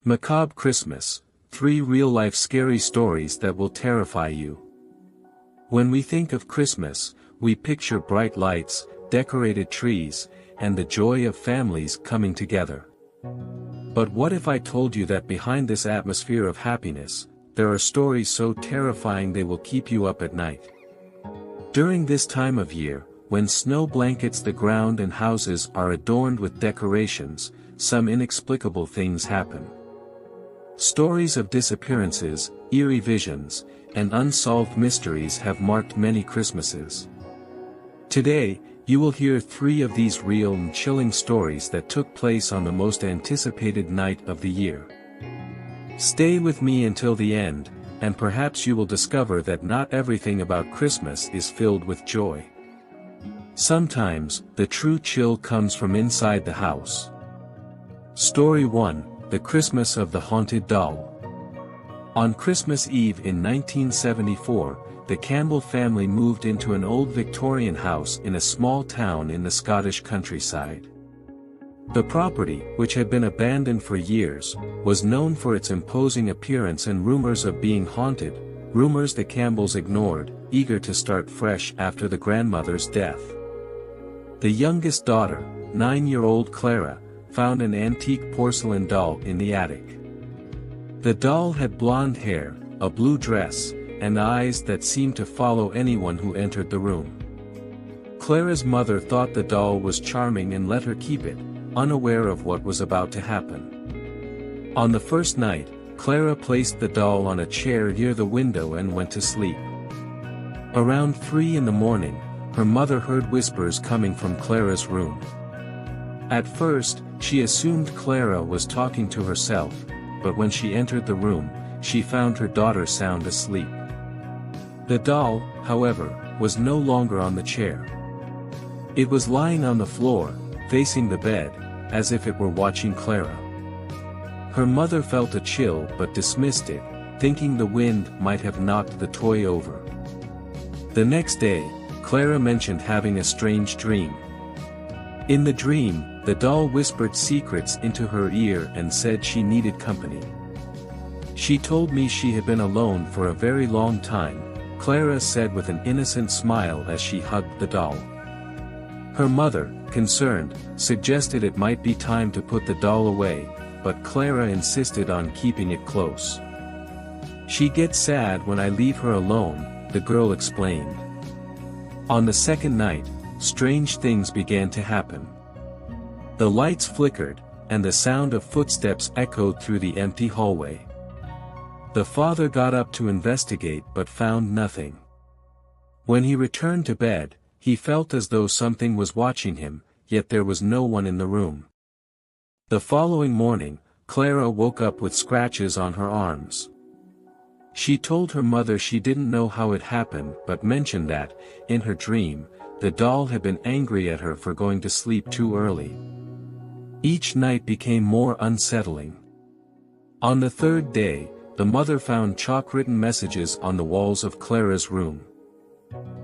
Macabre Christmas, 3 real-life scary stories that will terrify you. When we think of Christmas, we picture bright lights, decorated trees, and the joy of families coming together. But what if I told you that behind this atmosphere of happiness, there are stories so terrifying they will keep you up at night? During this time of year, when snow blankets the ground and houses are adorned with decorations, some inexplicable things happen. Stories of disappearances, eerie visions, and unsolved mysteries have marked many Christmases. Today, you will hear 3 of these real and chilling stories that took place on the most anticipated night of the year. Stay with me until the end, and perhaps you will discover that not everything about Christmas is filled with joy. Sometimes, the true chill comes from inside the house. Story 1. The Christmas of the Haunted Doll. On Christmas Eve in 1974, the Campbell family moved into an old Victorian house in a small town in the Scottish countryside. The property, which had been abandoned for years, was known for its imposing appearance and rumors of being haunted, rumors the Campbells ignored, eager to start fresh after the grandmother's death. The youngest daughter, 9-year-old Clara, found an antique porcelain doll in the attic. The doll had blonde hair, a blue dress, and eyes that seemed to follow anyone who entered the room. Clara's mother thought the doll was charming and let her keep it, unaware of what was about to happen. On the first night, Clara placed the doll on a chair near the window and went to sleep. Around 3 in the morning, her mother heard whispers coming from Clara's room. At first, she assumed Clara was talking to herself, but when she entered the room, she found her daughter sound asleep. The doll, however, was no longer on the chair. It was lying on the floor, facing the bed, as if it were watching Clara. Her mother felt a chill but dismissed it, thinking the wind might have knocked the toy over. The next day, Clara mentioned having a strange dream. In the dream, the doll whispered secrets into her ear and said she needed company. "She told me she had been alone for a very long time," Clara said with an innocent smile as she hugged the doll. Her mother, concerned, suggested it might be time to put the doll away, but Clara insisted on keeping it close. "She gets sad when I leave her alone," the girl explained. On the second night, strange things began to happen. The lights flickered, and the sound of footsteps echoed through the empty hallway. The father got up to investigate but found nothing. When he returned to bed, he felt as though something was watching him, yet there was no one in the room. The following morning, Clara woke up with scratches on her arms. She told her mother she didn't know how it happened but mentioned that, in her dream, the doll had been angry at her for going to sleep too early. Each night became more unsettling. On the 3rd day, the mother found chalk-written messages on the walls of Clara's room.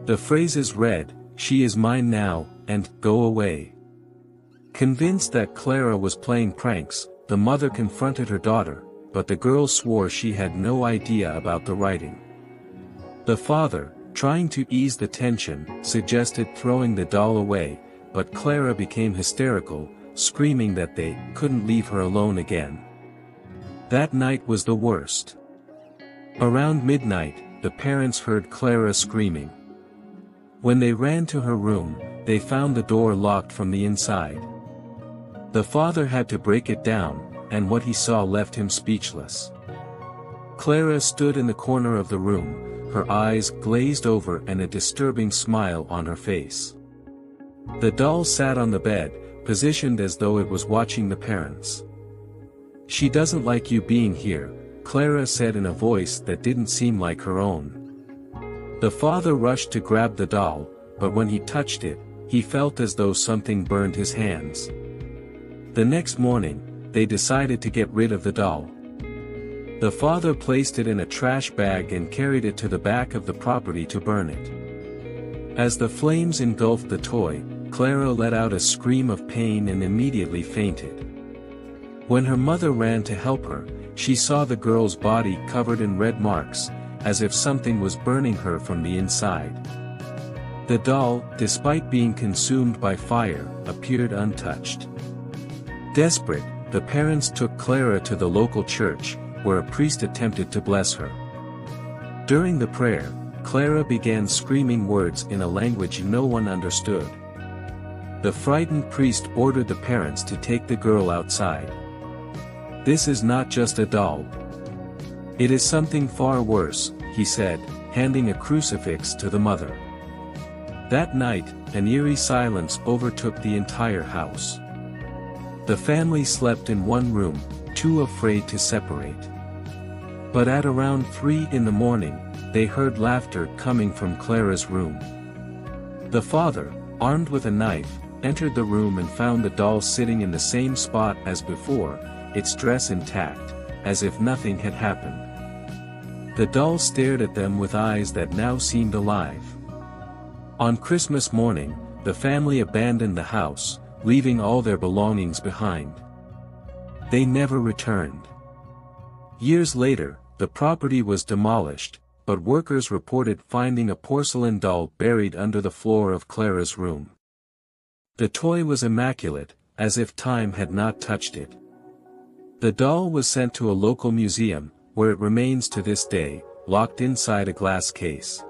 The phrases read, "She is mine now," and "Go away." Convinced that Clara was playing pranks, the mother confronted her daughter, but the girl swore she had no idea about the writing. The father, trying to ease the tension, suggested throwing the doll away, but Clara became hysterical, screaming that they couldn't leave her alone again. That night was the worst. Around midnight, the parents heard Clara screaming. When they ran to her room, they found the door locked from the inside. The father had to break it down, and what he saw left him speechless. Clara stood in the corner of the room, her eyes glazed over and a disturbing smile on her face. The doll sat on the bed, positioned as though it was watching the parents. "She doesn't like you being here," Clara said in a voice that didn't seem like her own. The father rushed to grab the doll, but when he touched it, he felt as though something burned his hands. The next morning, they decided to get rid of the doll. The father placed it in a trash bag and carried it to the back of the property to burn it. As the flames engulfed the toy, Clara let out a scream of pain and immediately fainted. When her mother ran to help her, she saw the girl's body covered in red marks, as if something was burning her from the inside. The doll, despite being consumed by fire, appeared untouched. Desperate, the parents took Clara to the local church, where a priest attempted to bless her. During the prayer, Clara began screaming words in a language no one understood. The frightened priest ordered the parents to take the girl outside. "This is not just a doll. It is something far worse," he said, handing a crucifix to the mother. That night, an eerie silence overtook the entire house. The family slept in one room, too afraid to separate. But at around 3 in the morning, they heard laughter coming from Clara's room. The father, armed with a knife, entered the room and found the doll sitting in the same spot as before, its dress intact, as if nothing had happened. The doll stared at them with eyes that now seemed alive. On Christmas morning, the family abandoned the house, leaving all their belongings behind. They never returned. Years later, the property was demolished, but workers reported finding a porcelain doll buried under the floor of Clara's room. The toy was immaculate, as if time had not touched it. The doll was sent to a local museum, where it remains to this day, locked inside a glass case.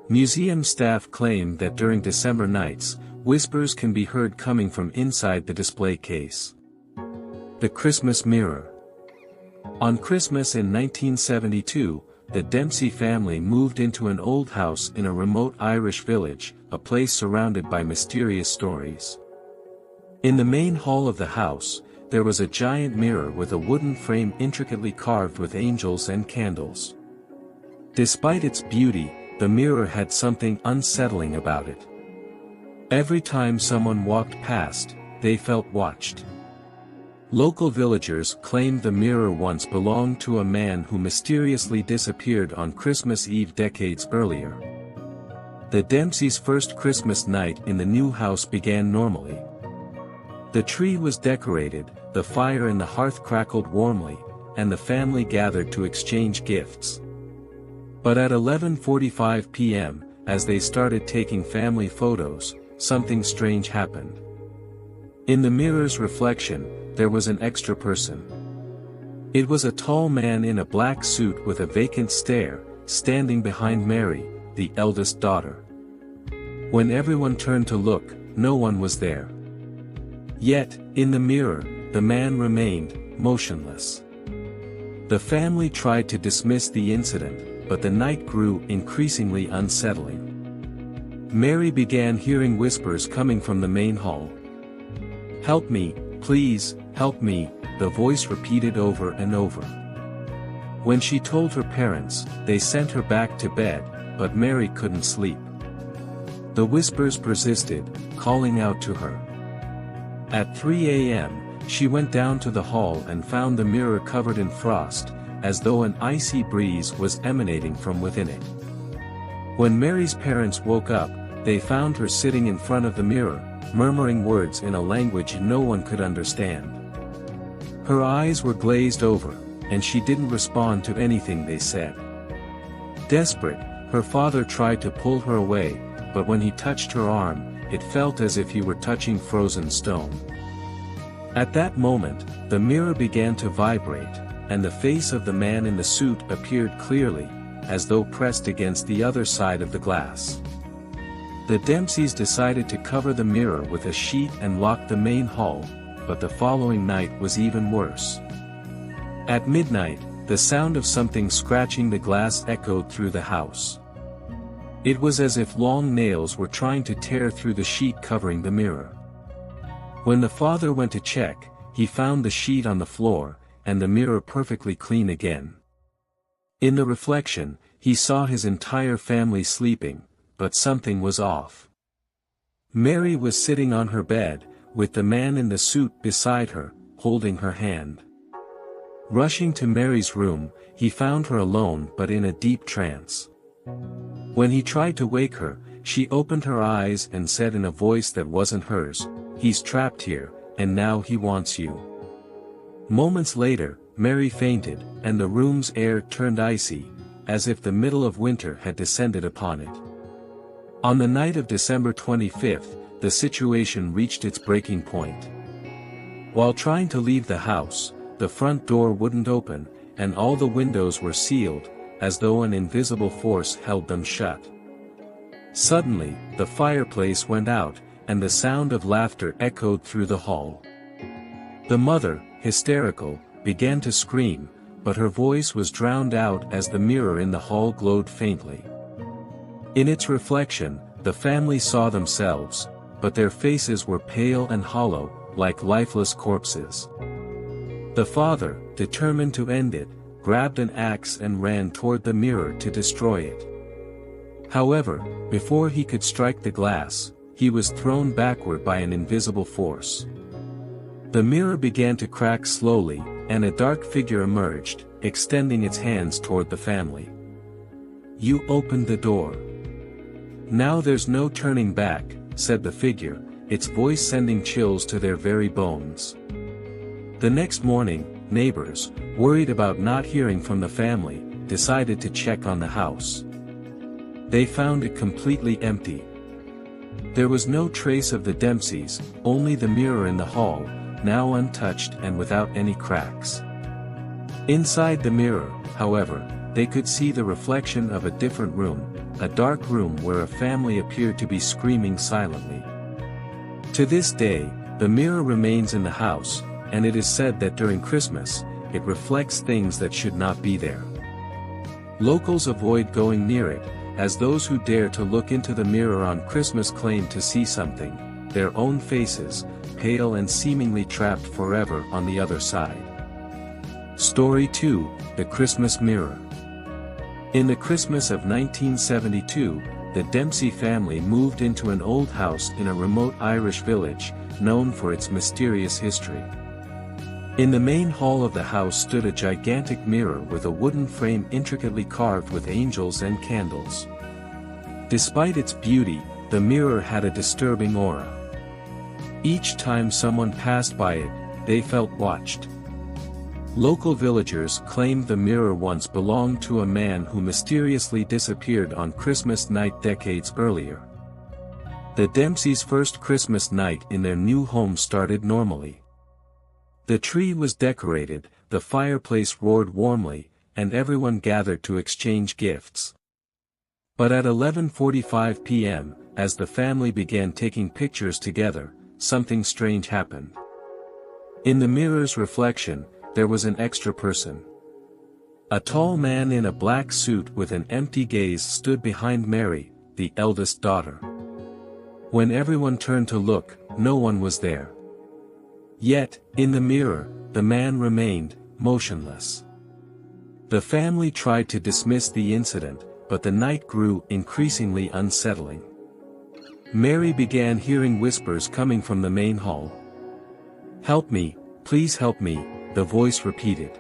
Museum staff claim that during December nights, whispers can be heard coming from inside the display case. The Christmas Mirror. On Christmas in 1972, the Dempsey family moved into an old house in a remote Irish village, a place surrounded by mysterious stories. In the main hall of the house, there was a giant mirror with a wooden frame intricately carved with angels and candles. Despite its beauty, the mirror had something unsettling about it. Every time someone walked past, they felt watched. Local villagers claimed the mirror once belonged to a man who mysteriously disappeared on Christmas Eve decades earlier. The Dempseys' first Christmas night in the new house began normally. The tree was decorated, the fire in the hearth crackled warmly, and the family gathered to exchange gifts. But at 11:45 p.m., as they started taking family photos, something strange happened. In the mirror's reflection, there was an extra person. It was a tall man in a black suit with a vacant stare, standing behind Mary, the eldest daughter. When everyone turned to look, no one was there. Yet, in the mirror, the man remained, motionless. The family tried to dismiss the incident, but the night grew increasingly unsettling. Mary began hearing whispers coming from the main hall. "Help me, please, help me," the voice repeated over and over. When she told her parents, they sent her back to bed, but Mary couldn't sleep. The whispers persisted, calling out to her. At 3 a.m., she went down to the hall and found the mirror covered in frost, as though an icy breeze was emanating from within it. When Mary's parents woke up, they found her sitting in front of the mirror, murmuring words in a language no one could understand. Her eyes were glazed over, and she didn't respond to anything they said. Desperate, her father tried to pull her away, but when he touched her arm, it felt as if he were touching frozen stone. At that moment, the mirror began to vibrate, and the face of the man in the suit appeared clearly, as though pressed against the other side of the glass. The Dempseys decided to cover the mirror with a sheet and lock the main hall, but the following night was even worse. At midnight, the sound of something scratching the glass echoed through the house. It was as if long nails were trying to tear through the sheet covering the mirror. When the father went to check, he found the sheet on the floor, and the mirror perfectly clean again. In the reflection, he saw his entire family sleeping, but something was off. Mary was sitting on her bed, with the man in the suit beside her, holding her hand. Rushing to Mary's room, he found her alone but in a deep trance. When he tried to wake her, she opened her eyes and said in a voice that wasn't hers, "He's trapped here, and now he wants you." Moments later, Mary fainted, and the room's air turned icy, as if the middle of winter had descended upon it. On the night of December 25th, the situation reached its breaking point. While trying to leave the house, the front door wouldn't open, and all the windows were sealed, as though an invisible force held them shut. Suddenly, the fireplace went out, and the sound of laughter echoed through the hall. The mother, hysterical, began to scream, but her voice was drowned out as the mirror in the hall glowed faintly. In its reflection, the family saw themselves, but their faces were pale and hollow, like lifeless corpses. The father, determined to end it, grabbed an axe and ran toward the mirror to destroy it. However, before he could strike the glass, he was thrown backward by an invisible force. The mirror began to crack slowly, and a dark figure emerged, extending its hands toward the family. "You opened the door. Now there's no turning back," said the figure, its voice sending chills to their very bones. The next morning, neighbors, worried about not hearing from the family, decided to check on the house. They found it completely empty. There was no trace of the Dempseys, only the mirror in the hall, now untouched and without any cracks. Inside the mirror, however, they could see the reflection of a different room, a dark room where a family appeared to be screaming silently. To this day, the mirror remains in the house, and it is said that during Christmas, it reflects things that should not be there. Locals avoid going near it, as those who dare to look into the mirror on Christmas claim to see something, their own faces, pale and seemingly trapped forever on the other side. Story 2, The Christmas Mirror. In the Christmas of 1972, the Dempsey family moved into an old house in a remote Irish village, known for its mysterious history. In the main hall of the house stood a gigantic mirror with a wooden frame intricately carved with angels and candles. Despite its beauty, the mirror had a disturbing aura. Each time someone passed by it, they felt watched. Local villagers claimed the mirror once belonged to a man who mysteriously disappeared on Christmas night decades earlier. The Dempseys' first Christmas night in their new home started normally. The tree was decorated, the fireplace roared warmly, and everyone gathered to exchange gifts. But at 11:45 p.m., as the family began taking pictures together, something strange happened. In the mirror's reflection, there was an extra person. A tall man in a black suit with an empty gaze stood behind Mary, the eldest daughter. When everyone turned to look, no one was there. Yet, in the mirror, the man remained, motionless. The family tried to dismiss the incident, but the night grew increasingly unsettling. Mary began hearing whispers coming from the main hall. "Help me, please help me," the voice repeated.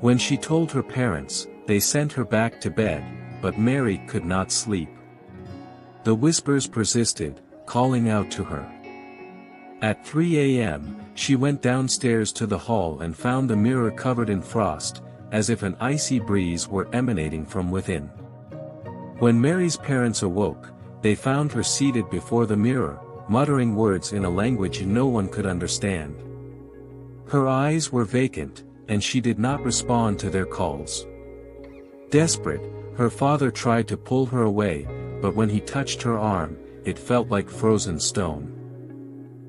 When she told her parents, they sent her back to bed, but Mary could not sleep. The whispers persisted, calling out to her. At 3 a.m., she went downstairs to the hall and found the mirror covered in frost, as if an icy breeze were emanating from within. When Mary's parents awoke, they found her seated before the mirror, muttering words in a language no one could understand. Her eyes were vacant, and she did not respond to their calls. Desperate, her father tried to pull her away, but when he touched her arm, it felt like frozen stone.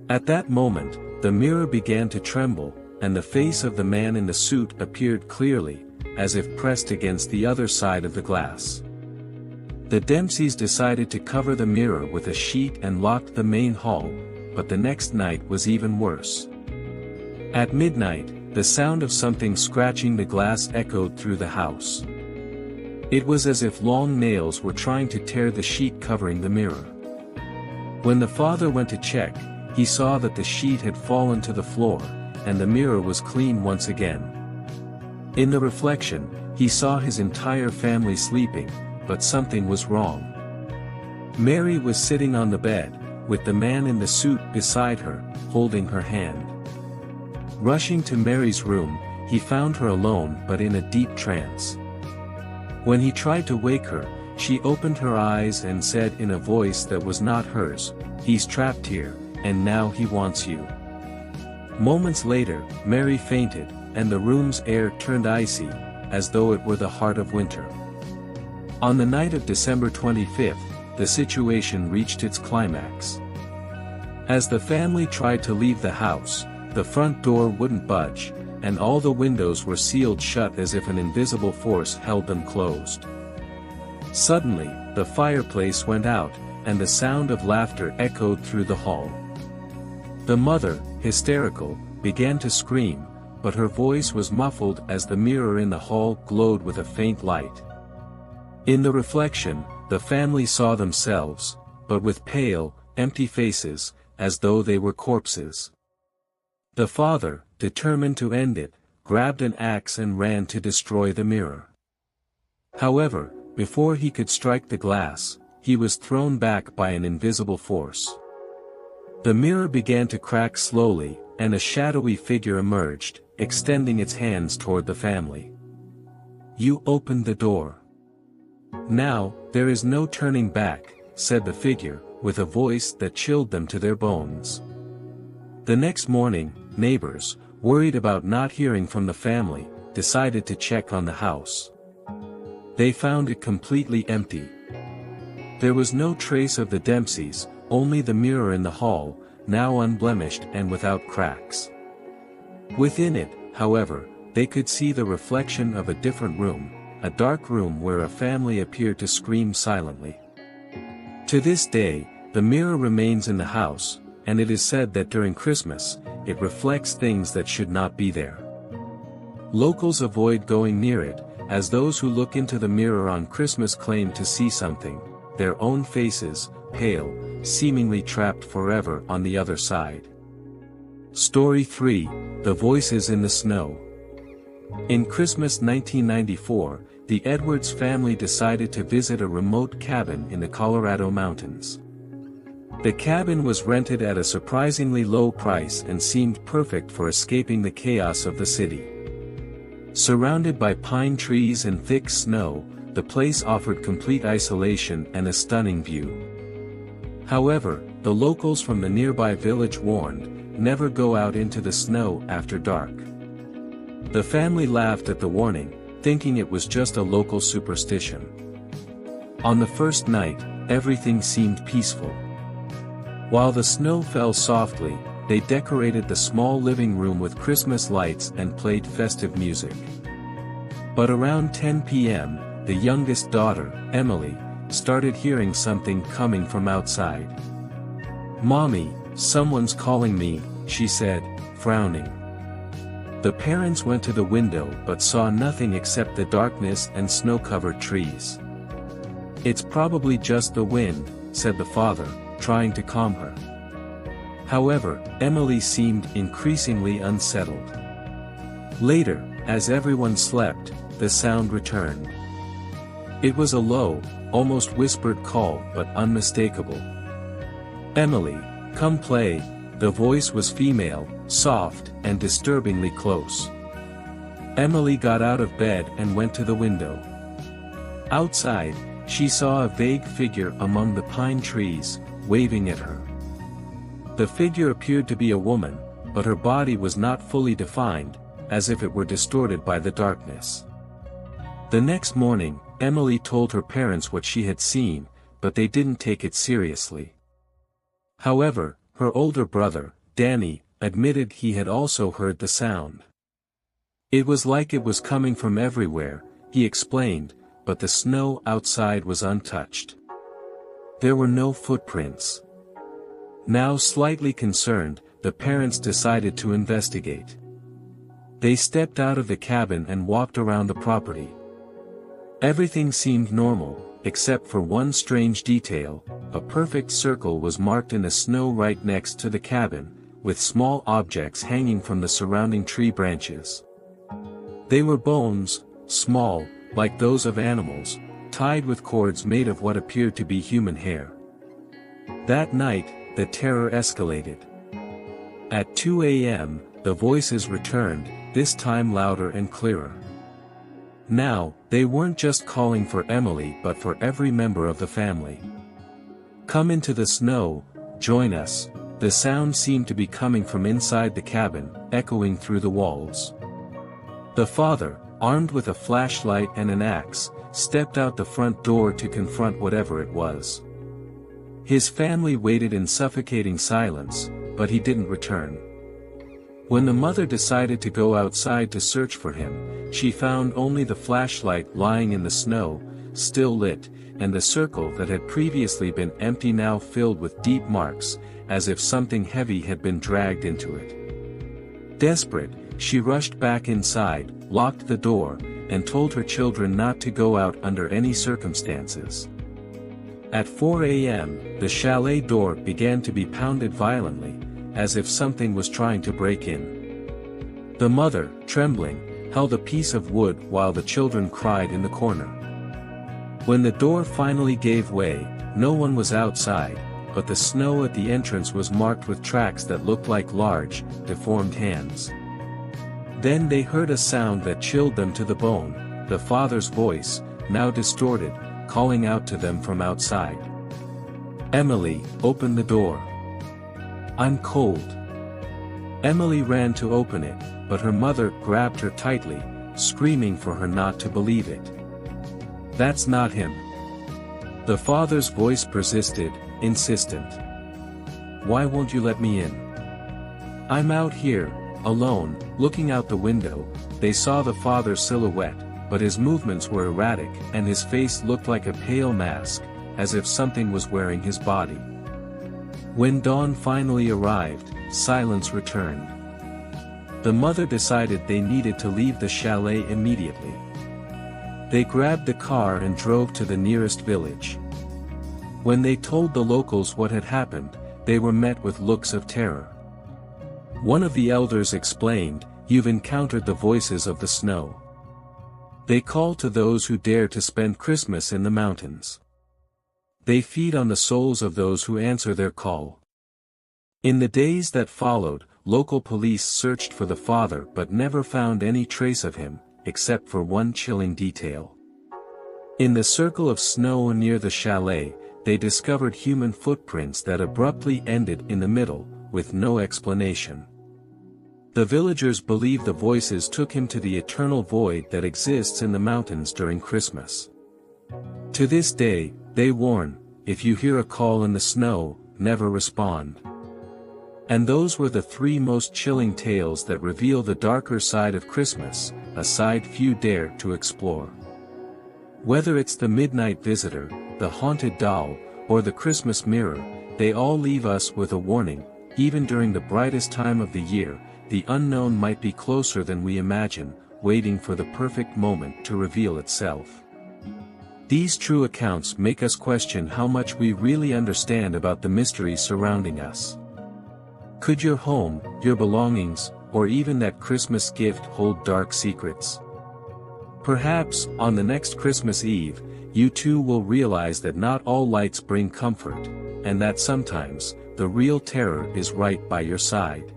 At that moment, the mirror began to tremble, and the face of the man in the suit appeared clearly, as if pressed against the other side of the glass. The Dempseys decided to cover the mirror with a sheet and locked the main hall, but the next night was even worse. At midnight, the sound of something scratching the glass echoed through the house. It was as if long nails were trying to tear the sheet covering the mirror. When the father went to check, he saw that the sheet had fallen to the floor, and the mirror was clean once again. In the reflection, he saw his entire family sleeping, but something was wrong. Mary was sitting on the bed, with the man in the suit beside her, holding her hand. Rushing to Mary's room, he found her alone but in a deep trance. When he tried to wake her, she opened her eyes and said in a voice that was not hers, "He's trapped here, and now he wants you." Moments later, Mary fainted, and the room's air turned icy, as though it were the heart of winter. On the night of December 25th, the situation reached its climax. As the family tried to leave the house, the front door wouldn't budge, and all the windows were sealed shut as if an invisible force held them closed. Suddenly, the fireplace went out, and the sound of laughter echoed through the hall. The mother, hysterical, began to scream, but her voice was muffled as the mirror in the hall glowed with a faint light. In the reflection, the family saw themselves, but with pale, empty faces, as though they were corpses. The father, determined to end it, grabbed an axe and ran to destroy the mirror. However, before he could strike the glass, he was thrown back by an invisible force. The mirror began to crack slowly, and a shadowy figure emerged, extending its hands toward the family. "You opened the door. Now, there is no turning back," said the figure, with a voice that chilled them to their bones. The next morning, neighbors, worried about not hearing from the family, decided to check on the house. They found it completely empty. There was no trace of the Dempseys, only the mirror in the hall, now unblemished and without cracks. Within it, however, they could see the reflection of a different room, a dark room where a family appeared to scream silently. To this day, the mirror remains in the house, and it is said that during Christmas, it reflects things that should not be there. Locals avoid going near it, as those who look into the mirror on Christmas claim to see something, their own faces, pale, seemingly trapped forever on the other side. Story 3, The Voices in the Snow. In Christmas 1994, the Edwards family decided to visit a remote cabin in the Colorado mountains. The cabin was rented at a surprisingly low price and seemed perfect for escaping the chaos of the city. Surrounded by pine trees and thick snow, the place offered complete isolation and a stunning view. However, the locals from the nearby village warned, "Never go out into the snow after dark." The family laughed at the warning, thinking it was just a local superstition. On the first night, everything seemed peaceful. While the snow fell softly, they decorated the small living room with Christmas lights and played festive music. But around 10 p.m., the youngest daughter, Emily, started hearing something coming from outside. "Mommy, someone's calling me," she said, frowning. The parents went to the window but saw nothing except the darkness and snow-covered trees. "It's probably just the wind," said the father, trying to calm her. However, Emily seemed increasingly unsettled. Later, as everyone slept, the sound returned. It was a low, almost whispered call but unmistakable. "Emily, come play." The voice was female, soft, and disturbingly close. Emily got out of bed and went to the window. Outside, she saw a vague figure among the pine trees, waving at her. The figure appeared to be a woman, but her body was not fully defined, as if it were distorted by the darkness. The next morning, Emily told her parents what she had seen, but they didn't take it seriously. However, her older brother, Danny, admitted he had also heard the sound. "It was like it was coming from everywhere," he explained, but the snow outside was untouched. There were no footprints. Now slightly concerned, the parents decided to investigate. They stepped out of the cabin and walked around the property. Everything seemed normal, except for one strange detail: a perfect circle was marked in the snow right next to the cabin, with small objects hanging from the surrounding tree branches. They were bones, small, like those of animals, tied with cords made of what appeared to be human hair. That night, the terror escalated. At 2 a.m., the voices returned, this time louder and clearer. Now, they weren't just calling for Emily but for every member of the family. "Come into the snow, join us." The sound seemed to be coming from inside the cabin, echoing through the walls. The father, armed with a flashlight and an axe, stepped out the front door to confront whatever it was. His family waited in suffocating silence, but he didn't return. When the mother decided to go outside to search for him, she found only the flashlight lying in the snow, still lit, and the circle that had previously been empty now filled with deep marks, as if something heavy had been dragged into it. Desperate, she rushed back inside, locked the door, and told her children not to go out under any circumstances. At 4 a.m., the chalet door began to be pounded violently, as if something was trying to break in. The mother, trembling, held a piece of wood while the children cried in the corner. When the door finally gave way, no one was outside, but the snow at the entrance was marked with tracks that looked like large, deformed hands. Then they heard a sound that chilled them to the bone, the father's voice, now distorted, calling out to them from outside. "Emily, open the door. I'm cold." Emily ran to open it, but her mother grabbed her tightly, screaming for her not to believe it. "That's not him." The father's voice persisted, insistent. "Why won't you let me in? I'm out here, alone." Looking out the window, they saw the father's silhouette, but his movements were erratic and his face looked like a pale mask, as if something was wearing his body. When dawn finally arrived, silence returned. The mother decided they needed to leave the chalet immediately. They grabbed the car and drove to the nearest village. When they told the locals what had happened, they were met with looks of terror. One of the elders explained, "You've encountered the voices of the snow. They call to those who dare to spend Christmas in the mountains. They feed on the souls of those who answer their call." In the days that followed, local police searched for the father but never found any trace of him, except for one chilling detail. In the circle of snow near the chalet, they discovered human footprints that abruptly ended in the middle, with no explanation. The villagers believe the voices took him to the eternal void that exists in the mountains during Christmas. To this day, they warn, if you hear a call in the snow, never respond. And those were the three most chilling tales that reveal the darker side of Christmas, a side few dare to explore. Whether it's the midnight visitor, the haunted doll, or the Christmas mirror, they all leave us with a warning. Even during the brightest time of the year, the unknown might be closer than we imagine, waiting for the perfect moment to reveal itself. These true accounts make us question how much we really understand about the mysteries surrounding us. Could your home, your belongings, or even that Christmas gift hold dark secrets? Perhaps, on the next Christmas Eve, you too will realize that not all lights bring comfort, and that sometimes, the real terror is right by your side.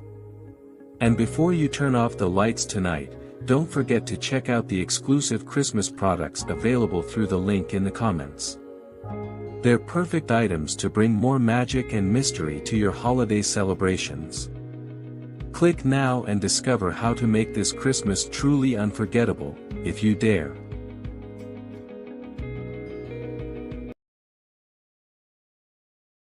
And before you turn off the lights tonight, don't forget to check out the exclusive Christmas products available through the link in the comments. They're perfect items to bring more magic and mystery to your holiday celebrations. Click now and discover how to make this Christmas truly unforgettable, if you dare.